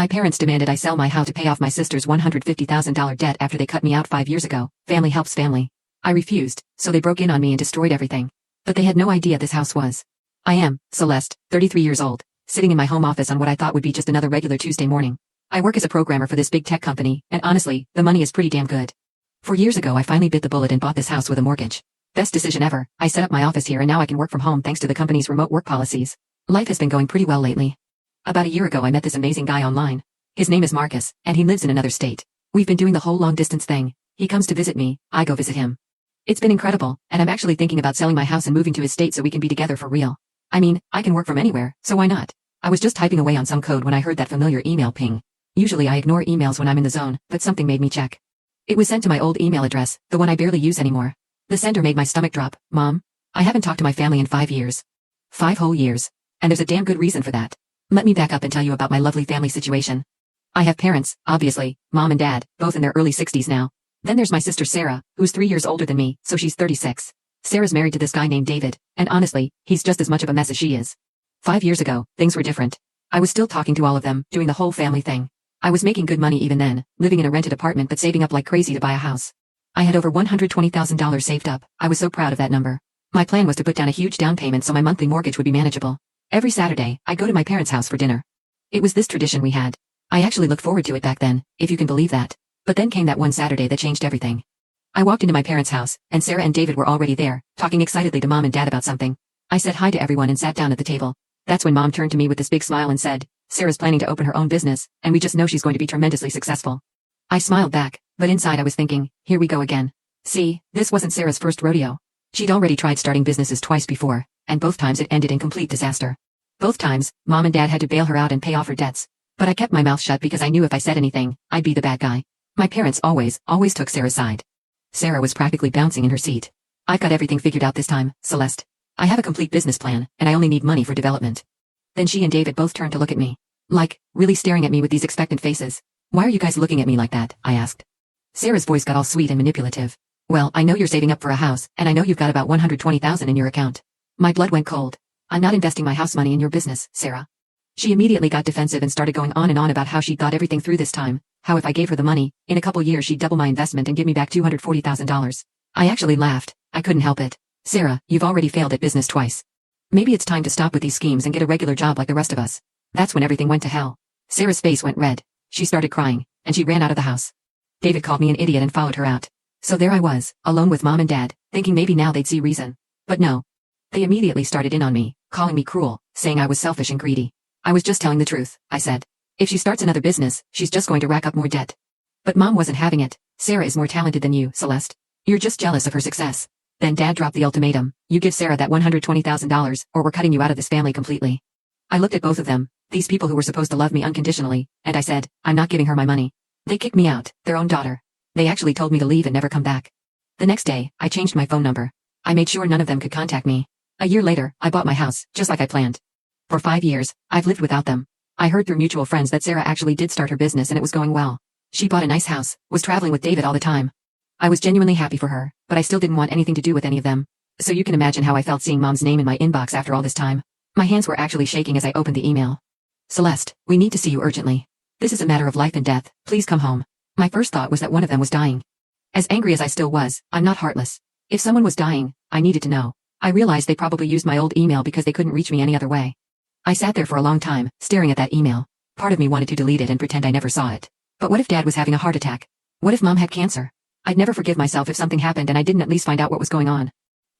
My parents demanded I sell my house to pay off my sister's $150,000 debt after they cut me out 5 years ago. Family helps family. I refused, so they broke in on me and destroyed everything. But they had no idea this house was. I am, Celeste, 33 years old, sitting in my home office on what I thought would be just another regular Tuesday morning. I work as a programmer for this big tech company, and honestly, the money is pretty damn good. 4 years ago I finally bit the bullet and bought this house with a mortgage. Best decision ever. I set up my office here and now I can work from home thanks to the company's remote work policies. Life has been going pretty well lately. About a year ago I met this amazing guy online. His name is Marcus, and he lives in another state. We've been doing the whole long distance thing. He comes to visit me, I go visit him. It's been incredible, and I'm actually thinking about selling my house and moving to his state so we can be together for real. I mean, I can work from anywhere, so why not? I was just typing away on some code when I heard that familiar email ping. Usually I ignore emails when I'm in the zone, but something made me check. It was sent to my old email address, the one I barely use anymore. The sender made my stomach drop. Mom, I haven't talked to my family in 5 years. 5 whole years. And there's a damn good reason for that. Let me back up and tell you about my lovely family situation. I have parents, obviously, Mom and Dad, both in their early 60s now. Then there's my sister Sarah, who's 3 years older than me, so she's 36. Sarah's married to this guy named David, and honestly, he's just as much of a mess as she is. 5 years ago, things were different. I was still talking to all of them, doing the whole family thing. I was making good money even then, living in a rented apartment but saving up like crazy to buy a house. I had over $120,000 saved up. I was so proud of that number. My plan was to put down a huge down payment so my monthly mortgage would be manageable. Every Saturday, I'd go to my parents' house for dinner. It was this tradition we had. I actually looked forward to it back then, if you can believe that. But then came that one Saturday that changed everything. I walked into my parents' house, and Sarah and David were already there, talking excitedly to Mom and Dad about something. I said hi to everyone and sat down at the table. That's when Mom turned to me with this big smile and said, Sarah's planning to open her own business, and we just know she's going to be tremendously successful. I smiled back, but inside I was thinking, here we go again. See, this wasn't Sarah's first rodeo. She'd already tried starting businesses twice before, and both times it ended in complete disaster. Both times, Mom and Dad had to bail her out and pay off her debts. But I kept my mouth shut because I knew if I said anything, I'd be the bad guy. My parents always took Sarah's side. Sarah was practically bouncing in her seat. I've got everything figured out this time, Celeste. I have a complete business plan, and I only need money for development. Then she and David both turned to look at me. Like, really staring at me with these expectant faces. Why are you guys looking at me like that? I asked. Sarah's voice got all sweet and manipulative. Well, I know you're saving up for a house, and I know you've got about $120,000 in your account. My blood went cold. I'm not investing my house money in your business, Sarah. She immediately got defensive and started going on and on about how she'd thought everything through this time, how if I gave her the money, in a couple years she'd double my investment and give me back $240,000. I actually laughed. I couldn't help it. Sarah, you've already failed at business twice. Maybe it's time to stop with these schemes and get a regular job like the rest of us. That's when everything went to hell. Sarah's face went red. She started crying, and she ran out of the house. David called me an idiot and followed her out. So there I was, alone with Mom and Dad, thinking maybe now they'd see reason. But no. They immediately started in on me, calling me cruel, saying I was selfish and greedy. I was just telling the truth, I said. If she starts another business, she's just going to rack up more debt. But Mom wasn't having it. Sarah is more talented than you, Celeste. You're just jealous of her success. Then Dad dropped the ultimatum. You give Sarah that $120,000, or we're cutting you out of this family completely. I looked at both of them, these people who were supposed to love me unconditionally, and I said, I'm not giving her my money. They kicked me out, their own daughter. They actually told me to leave and never come back. The next day, I changed my phone number. I made sure none of them could contact me. A year later, I bought my house, just like I planned. For 5 years, I've lived without them. I heard through mutual friends that Sarah actually did start her business and it was going well. She bought a nice house, was traveling with David all the time. I was genuinely happy for her, but I still didn't want anything to do with any of them. So you can imagine how I felt seeing Mom's name in my inbox after all this time. My hands were actually shaking as I opened the email. Celeste, we need to see you urgently. This is a matter of life and death, please come home. My first thought was that one of them was dying. As angry as I still was, I'm not heartless. If someone was dying, I needed to know. I realized they probably used my old email because they couldn't reach me any other way. I sat there for a long time, staring at that email. Part of me wanted to delete it and pretend I never saw it. But what if Dad was having a heart attack? What if Mom had cancer? I'd never forgive myself if something happened and I didn't at least find out what was going on.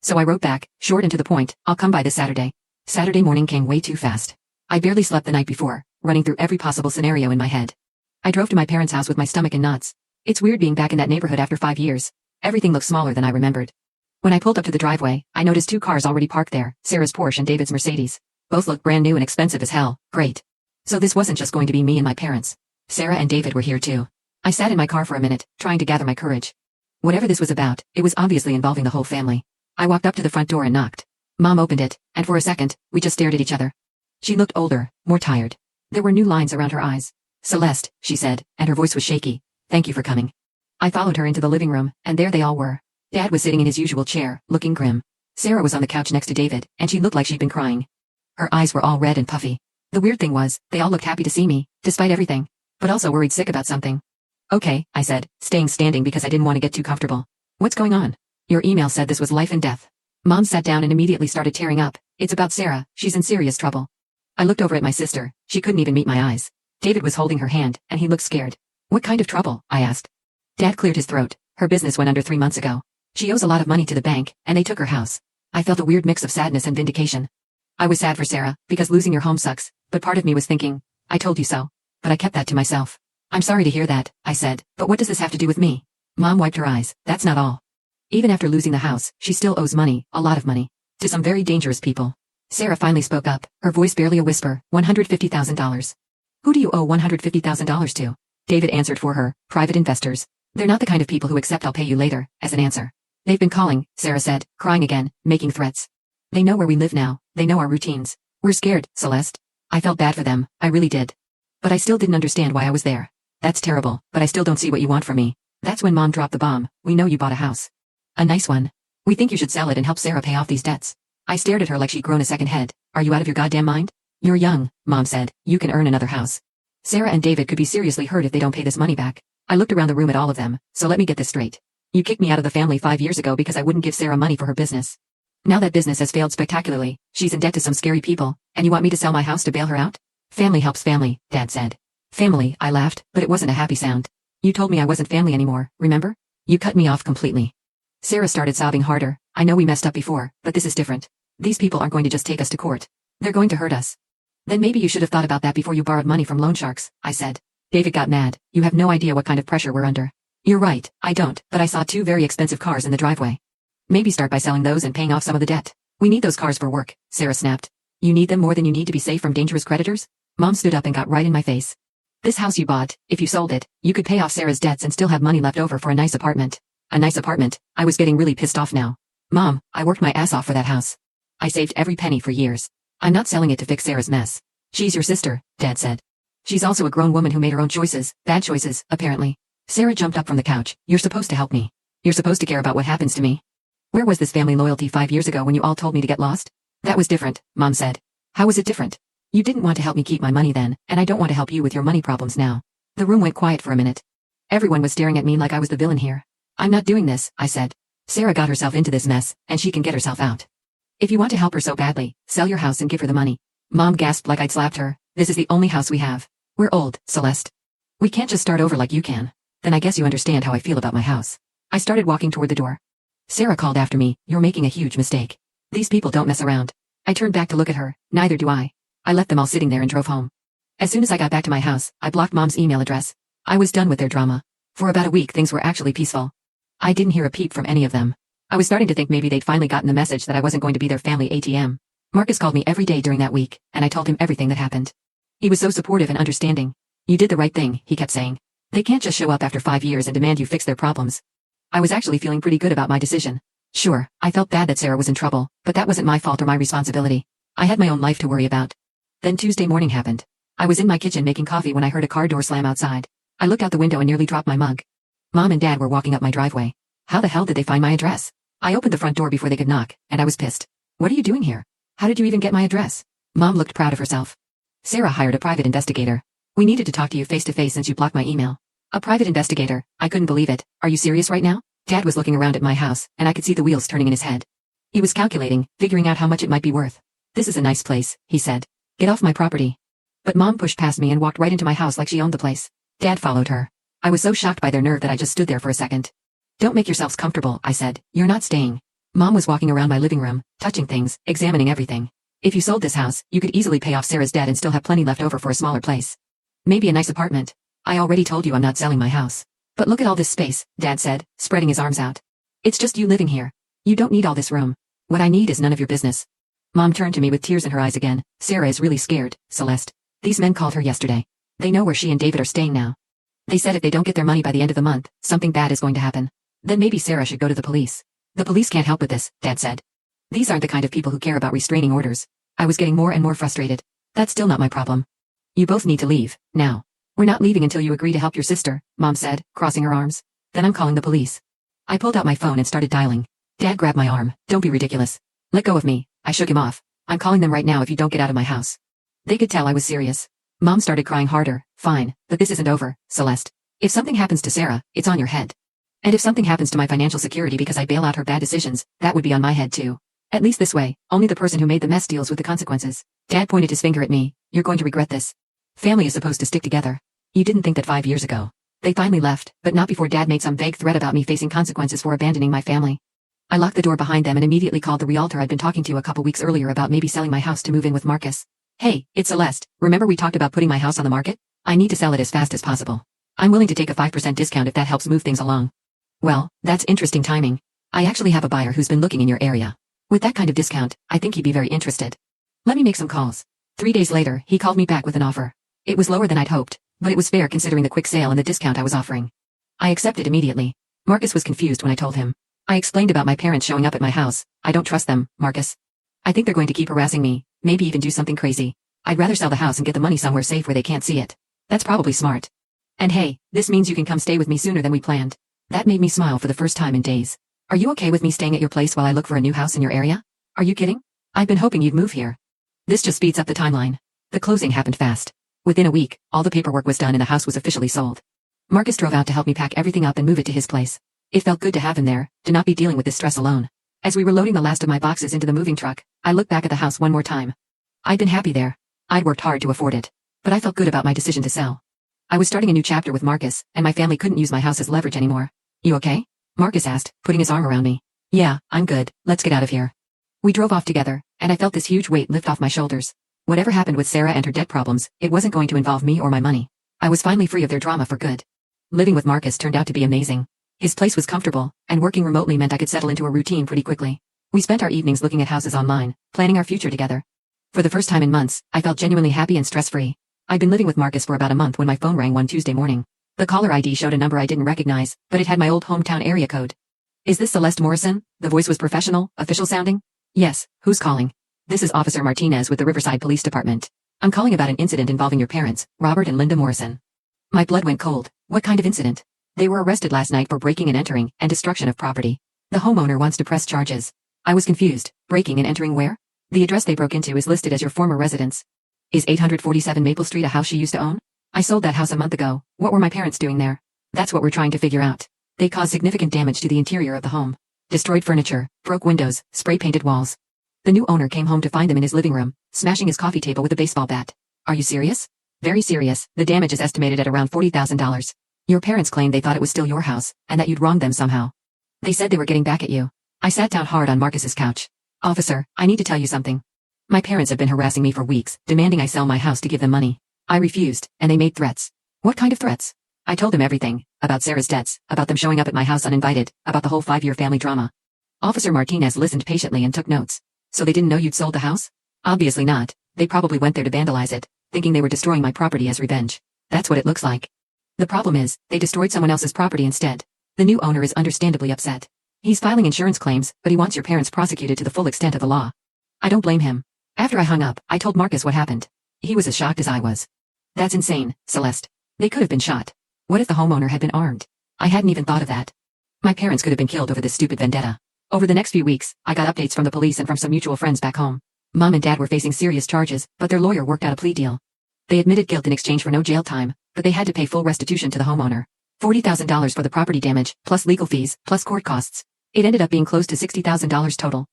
So I wrote back, short and to the point, I'll come by this Saturday. Saturday morning came way too fast. I barely slept the night before, running through every possible scenario in my head. I drove to my parents' house with my stomach in knots. It's weird being back in that neighborhood after 5 years. Everything looked smaller than I remembered. When I pulled up to the driveway, I noticed 2 cars already parked there, Sarah's Porsche and David's Mercedes. Both looked brand new and expensive as hell. Great. So this wasn't just going to be me and my parents. Sarah and David were here too. I sat in my car for a minute, trying to gather my courage. Whatever this was about, it was obviously involving the whole family. I walked up to the front door and knocked. Mom opened it, and for a second, we just stared at each other. She looked older, more tired. There were new lines around her eyes. Celeste, she said, and her voice was shaky. Thank you for coming. I followed her into the living room, and there they all were. Dad was sitting in his usual chair, looking grim. Sarah was on the couch next to David, and she looked like she'd been crying. Her eyes were all red and puffy. The weird thing was, they all looked happy to see me, despite everything. but also worried sick about something. Okay, I said, staying standing because I didn't want to get too comfortable. What's going on? Your email said this was life and death. Mom sat down and immediately started tearing up. It's about Sarah, she's in serious trouble. I looked over at my sister, she couldn't even meet my eyes. David was holding her hand, and he looked scared. What kind of trouble? I asked. Dad cleared his throat. Her business went under 3 months ago. She owes a lot of money to the bank, and they took her house. I felt a weird mix of sadness and vindication. I was sad for Sarah, because losing your home sucks, but part of me was thinking, I told you so. But I kept that to myself. I'm sorry to hear that, I said, but what does this have to do with me? Mom wiped her eyes. That's not all. Even after losing the house, she still owes money, a lot of money, to some very dangerous people. Sarah finally spoke up, her voice barely a whisper. $150,000. Who do you owe $150,000 to? David answered for her. Private investors. They're not the kind of people who accept I'll pay you later, as an answer. They've been calling, Sarah said, crying again, making threats. They know where we live now, they know our routines. We're scared, Celeste. I felt bad for them, I really did. But I still didn't understand why I was there. That's terrible, but I still don't see what you want from me. That's when Mom dropped the bomb. We know you bought a house. A nice one. We think you should sell it and help Sarah pay off these debts. I stared at her like she'd grown a second head. Are you out of your goddamn mind? You're young, Mom said. You can earn another house. Sarah and David could be seriously hurt if they don't pay this money back. I looked around the room at all of them, so let me get this straight. You kicked me out of the family 5 years ago because I wouldn't give Sarah money for her business. Now that business has failed spectacularly, she's in debt to some scary people, and you want me to sell my house to bail her out? Family helps family, Dad said. Family, I laughed, but it wasn't a happy sound. You told me I wasn't family anymore, remember? You cut me off completely. Sarah started sobbing harder. I know we messed up before, but this is different. These people aren't going to just take us to court. They're going to hurt us. Then maybe you should have thought about that before you borrowed money from loan sharks, I said. David got mad. You have no idea what kind of pressure we're under. You're right, I don't, but I saw 2 very expensive cars in the driveway. Maybe start by selling those and paying off some of the debt. We need those cars for work, Sarah snapped. You need them more than you need to be safe from dangerous creditors? Mom stood up and got right in my face. This house you bought, if you sold it, you could pay off Sarah's debts and still have money left over for a nice apartment. A nice apartment. I was getting really pissed off now. Mom, I worked my ass off for that house. I saved every penny for years. I'm not selling it to fix Sarah's mess. She's your sister, Dad said. She's also a grown woman who made her own choices, bad choices, apparently. Sarah jumped up from the couch. You're supposed to help me. You're supposed to care about what happens to me. Where was this family loyalty 5 years ago when you all told me to get lost? That was different, Mom said. How was it different? You didn't want to help me keep my money then, and I don't want to help you with your money problems now. The room went quiet for a minute. Everyone was staring at me like I was the villain here. I'm not doing this, I said. Sarah got herself into this mess, and she can get herself out. If you want to help her so badly, sell your house and give her the money. Mom gasped like I'd slapped her. This is the only house we have. We're old, Celeste. We can't just start over like you can. Then I guess you understand how I feel about my house. I started walking toward the door. Sarah called after me, you're making a huge mistake. These people don't mess around. I turned back to look at her, neither do I. I left them all sitting there and drove home. As soon as I got back to my house, I blocked Mom's email address. I was done with their drama. For about a week things were actually peaceful. I didn't hear a peep from any of them. I was starting to think maybe they'd finally gotten the message that I wasn't going to be their family ATM. Marcus called me every day during that week, and I told him everything that happened. He was so supportive and understanding. You did the right thing, he kept saying. They can't just show up after 5 years and demand you fix their problems. I was actually feeling pretty good about my decision. Sure, I felt bad that Sarah was in trouble, but that wasn't my fault or my responsibility. I had my own life to worry about. Then Tuesday morning happened. I was in my kitchen making coffee when I heard a car door slam outside. I looked out the window and nearly dropped my mug. Mom and Dad were walking up my driveway. How the hell did they find my address? I opened the front door before they could knock, and I was pissed. What are you doing here? How did you even get my address? Mom looked proud of herself. Sarah hired a private investigator. We needed to talk to you face to face since you blocked my email. A private investigator? I couldn't believe it. Are you serious right now? Dad was looking around at my house, and I could see the wheels turning in his head. He was calculating, figuring out how much it might be worth. This is a nice place, he said. Get off my property. But Mom pushed past me and walked right into my house like she owned the place. Dad followed her. I was so shocked by their nerve that I just stood there for a second. Don't make yourselves comfortable, I said. You're not staying. Mom was walking around my living room, touching things, examining everything. If you sold this house, you could easily pay off Sarah's debt and still have plenty left over for a smaller place. Maybe a nice apartment. I already told you I'm not selling my house. But look at all this space, Dad said, spreading his arms out. It's just you living here. You don't need all this room. What I need is none of your business. Mom turned to me with tears in her eyes again. Sarah is really scared, Celeste. These men called her yesterday. They know where she and David are staying now. They said if they don't get their money by the end of the month, something bad is going to happen. Then maybe Sarah should go to the police. The police can't help with this, Dad said. These aren't the kind of people who care about restraining orders. I was getting more and more frustrated. That's still not my problem. You both need to leave, now. We're not leaving until you agree to help your sister, Mom said, crossing her arms. Then I'm calling the police. I pulled out my phone and started dialing. Dad grabbed my arm. Don't be ridiculous. Let go of me. I shook him off. I'm calling them right now if you don't get out of my house. They could tell I was serious. Mom started crying harder. Fine, but this isn't over, Celeste. If something happens to Sarah, it's on your head. And if something happens to my financial security because I bail out her bad decisions, that would be on my head too. At least this way, only the person who made the mess deals with the consequences. Dad pointed his finger at me. You're going to regret this. Family is supposed to stick together. You didn't think that 5 years ago. They finally left, but not before Dad made some vague threat about me facing consequences for abandoning my family. I locked the door behind them and immediately called the realtor I'd been talking to a couple weeks earlier about maybe selling my house to move in with Marcus. Hey, it's Celeste. Remember we talked about putting my house on the market? I need to sell it as fast as possible. I'm willing to take a 5% discount if that helps move things along. Well, that's interesting timing. I actually have a buyer who's been looking in your area. With that kind of discount, I think he'd be very interested. Let me make some calls. 3 days later, he called me back with an offer. It was lower than I'd hoped, but it was fair considering the quick sale and the discount I was offering. I accepted immediately. Marcus was confused when I told him. I explained about my parents showing up at my house. I don't trust them, Marcus. I think they're going to keep harassing me, maybe even do something crazy. I'd rather sell the house and get the money somewhere safe where they can't see it. That's probably smart. And hey, this means you can come stay with me sooner than we planned. That made me smile for the first time in days. Are you okay with me staying at your place while I look for a new house in your area? Are you kidding? I've been hoping you'd move here. This just speeds up the timeline. The closing happened fast. Within a week, all the paperwork was done and the house was officially sold. Marcus drove out to help me pack everything up and move it to his place. It felt good to have him there, to not be dealing with this stress alone. As we were loading the last of my boxes into the moving truck, I looked back at the house one more time. I'd been happy there. I'd worked hard to afford it. But I felt good about my decision to sell. I was starting a new chapter with Marcus, and my family couldn't use my house as leverage anymore. You okay? Marcus asked, putting his arm around me. Yeah, I'm good. Let's get out of here. We drove off together, and I felt this huge weight lift off my shoulders. Whatever happened with Sarah and her debt problems, it wasn't going to involve me or my money. I was finally free of their drama for good. Living with Marcus turned out to be amazing. His place was comfortable, and working remotely meant I could settle into a routine pretty quickly. We spent our evenings looking at houses online, planning our future together. For the first time in months, I felt genuinely happy and stress-free. I'd been living with Marcus for about a month when my phone rang one Tuesday morning. The caller ID showed a number I didn't recognize, but it had my old hometown area code. Is this Celeste Morrison? The voice was professional, official sounding. Yes, who's calling? This is Officer Martinez with the Riverside Police Department. I'm calling about an incident involving your parents, Robert and Linda Morrison. My blood went cold. What kind of incident? They were arrested last night for breaking and entering and destruction of property. The homeowner wants to press charges. I was confused. Breaking and entering where? The address they broke into is listed as your former residence. Is 847 Maple Street a house she used to own? I sold that house a month ago. What were my parents doing there? That's what we're trying to figure out. They caused significant damage to the interior of the home. Destroyed furniture, broke windows, spray-painted walls. The new owner came home to find them in his living room, smashing his coffee table with a baseball bat. Are you serious? Very serious. The damage is estimated at around $40,000. Your parents claimed they thought it was still your house, and that you'd wronged them somehow. They said they were getting back at you. I sat down hard on Marcus's couch. Officer, I need to tell you something. My parents have been harassing me for weeks, demanding I sell my house to give them money. I refused, and they made threats. What kind of threats? I told them everything. About Sarah's debts, about them showing up at my house uninvited, about the whole 5-year family drama. Officer Martinez listened patiently and took notes. So they didn't know you'd sold the house? Obviously not. They probably went there to vandalize it, thinking they were destroying my property as revenge. That's what it looks like. The problem is, they destroyed someone else's property instead. The new owner is understandably upset. He's filing insurance claims, but he wants your parents prosecuted to the full extent of the law. I don't blame him. After I hung up, I told Marcus what happened. He was as shocked as I was. That's insane, Celeste. They could have been shot. What if the homeowner had been armed? I hadn't even thought of that. My parents could have been killed over this stupid vendetta. Over the next few weeks, I got updates from the police and from some mutual friends back home. Mom and Dad were facing serious charges, but their lawyer worked out a plea deal. They admitted guilt in exchange for no jail time, but they had to pay full restitution to the homeowner. $40,000 for the property damage, plus legal fees, plus court costs. It ended up being close to $60,000 total.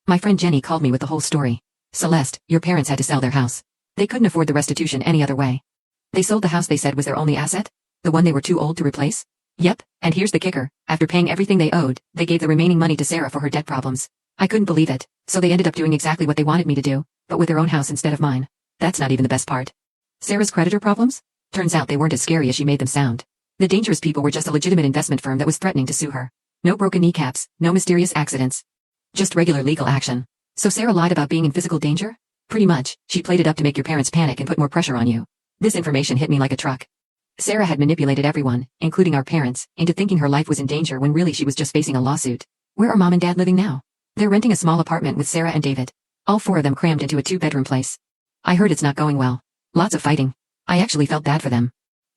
My friend Jenny called me with the whole story. Celeste, your parents had to sell their house. They couldn't afford the restitution any other way. They sold the house they said was their only asset? The one they were too old to replace? Yep, and here's the kicker. After paying everything they owed, they gave the remaining money to Sarah for her debt problems. I couldn't believe it, so they ended up doing exactly what they wanted me to do, but with their own house instead of mine. That's not even the best part. Sarah's creditor problems? Turns out they weren't as scary as she made them sound. The dangerous people were just a legitimate investment firm that was threatening to sue her. No broken kneecaps, no mysterious accidents. Just regular legal action. So Sarah lied about being in physical danger? Pretty much, she played it up to make your parents panic and put more pressure on you. This information hit me like a truck. Sarah had manipulated everyone, including our parents, into thinking her life was in danger when really she was just facing a lawsuit. Where are Mom and Dad living now? They're renting a small apartment with Sarah and David. All 4 of them crammed into a 2-bedroom place. I heard it's not going well. Lots of fighting. I actually felt bad for them.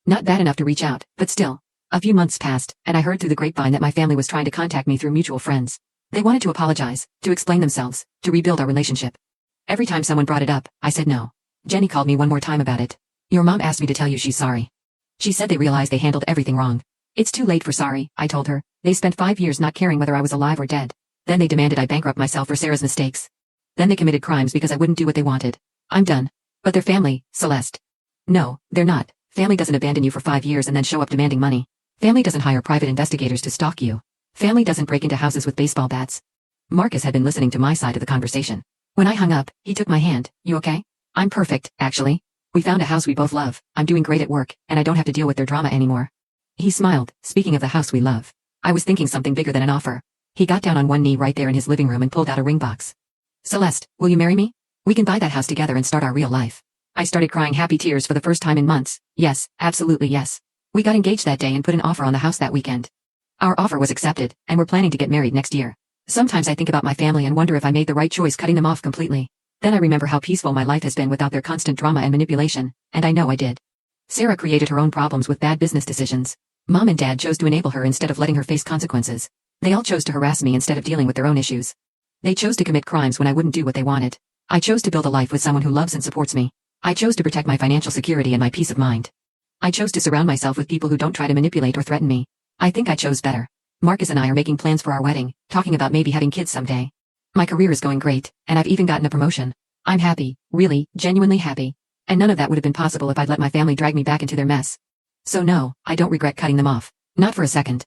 Not bad enough to reach out, but still. A few months passed, and I heard through the grapevine that my family was trying to contact me through mutual friends. They wanted to apologize, to explain themselves, to rebuild our relationship. Every time someone brought it up, I said no. Jenny called me one more time about it. Your mom asked me to tell you she's sorry. She said they realized they handled everything wrong. It's too late for sorry, I told her. They spent 5 years not caring whether I was alive or dead. Then they demanded I bankrupt myself for Sarah's mistakes. Then they committed crimes because I wouldn't do what they wanted. I'm done. But they're family, Celeste. No, they're not. Family doesn't abandon you for 5 years and then show up demanding money. Family doesn't hire private investigators to stalk you. Family doesn't break into houses with baseball bats. Marcus had been listening to my side of the conversation. When I hung up, he took my hand. You okay? I'm perfect, actually. We found a house we both love. I'm doing great at work, and I don't have to deal with their drama anymore. He smiled. Speaking of the house we love, I was thinking something bigger than an offer. He got down on one knee right there in his living room and pulled out a ring box. Celeste, will you marry me? We can buy that house together and start our real life. I started crying happy tears for the first time in months. Yes, absolutely yes. We got engaged that day and put an offer on the house that weekend. Our offer was accepted, and we're planning to get married next year. Sometimes I think about my family and wonder if I made the right choice cutting them off completely. Then I remember how peaceful my life has been without their constant drama and manipulation, and I know I did. Sarah created her own problems with bad business decisions. Mom and Dad chose to enable her instead of letting her face consequences. They all chose to harass me instead of dealing with their own issues. They chose to commit crimes when I wouldn't do what they wanted. I chose to build a life with someone who loves and supports me. I chose to protect my financial security and my peace of mind. I chose to surround myself with people who don't try to manipulate or threaten me. I think I chose better. Marcus and I are making plans for our wedding, talking about maybe having kids someday. My career is going great, and I've even gotten a promotion. I'm happy, really, genuinely happy. And none of that would have been possible if I'd let my family drag me back into their mess. So no, I don't regret cutting them off. Not for a second.